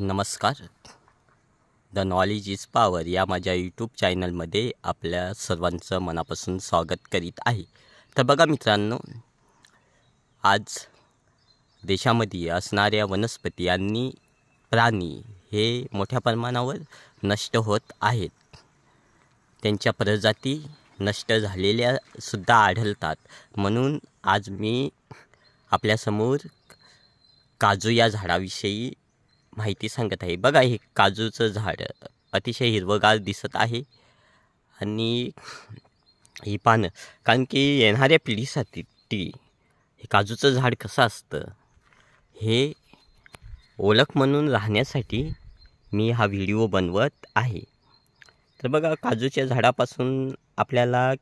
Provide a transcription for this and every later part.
नमस्कार. The knowledge is power या माझ्या यूट्यूब चॅनलमध्ये आपल्या सर्वांचं मनापासून स्वागत करीत आहे. तर बघा मित्रांनो, आज देशामध्ये असणाऱ्या वनस्पती आणि प्राणी हे मोठ्या प्रमाणावर नष्ट होत आहेत. त्यांच्या प्रजाती नष्ट झालेल्या सुद्धा आढळतात. म्हणून आज मी आपल्यासमोर काजू या झाडाविषयी माहिती सांगत आहे. बघा, हे काजूचं झाड अतिशय हिरवंगार दिसत आहे आणि ही पानं, कारण की येणाऱ्या पिढीसाठी हे काजूचं झाड कसं असतं हे ओळख म्हणून राहण्यासाठी मी हा व्हिडिओ बनवत आहे. तर बघा, काजूच्या झाडापासून आपल्याला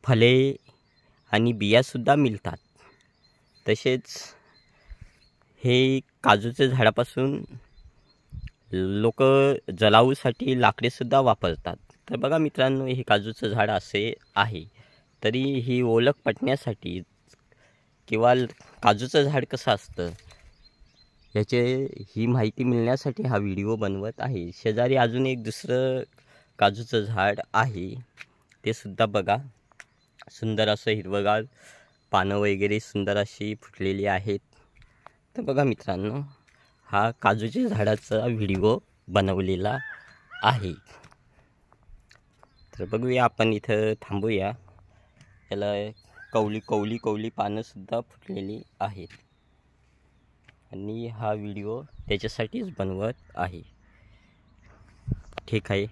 फळे आणि बियासुद्धा मिळतात. तसेच हे काजूच्या झाडापासून लोक जलाऊसाठी लाकडेसुद्धा वापरतात. तर बघा मित्रांनो, हे काजूचं झाड असे आहे. तरी ही ओळख पटण्यासाठी किंवा काजूचं झाड कसं असतं याचे ही माहिती मिळण्यासाठी हा व्हिडिओ बनवत आहे. शेजारी अजून एक दुसरं काजूचं झाड आहे, ते सुद्धा बघा, सुंदर असं हिरवंगार पानं वगैरे सुंदर अशी फुटलेली आहेत. तर बघा मित्रांनो, हा काजूच्या झाडाचा व्हिडिओ बनवलेला आहे. तर बघूया, आपण इथं थांबूया. त्याला कवली पानंसुद्धा फुटलेली आहेत आणि हा व्हिडिओ त्याच्यासाठीच बनवत आहे. ठीक आहे.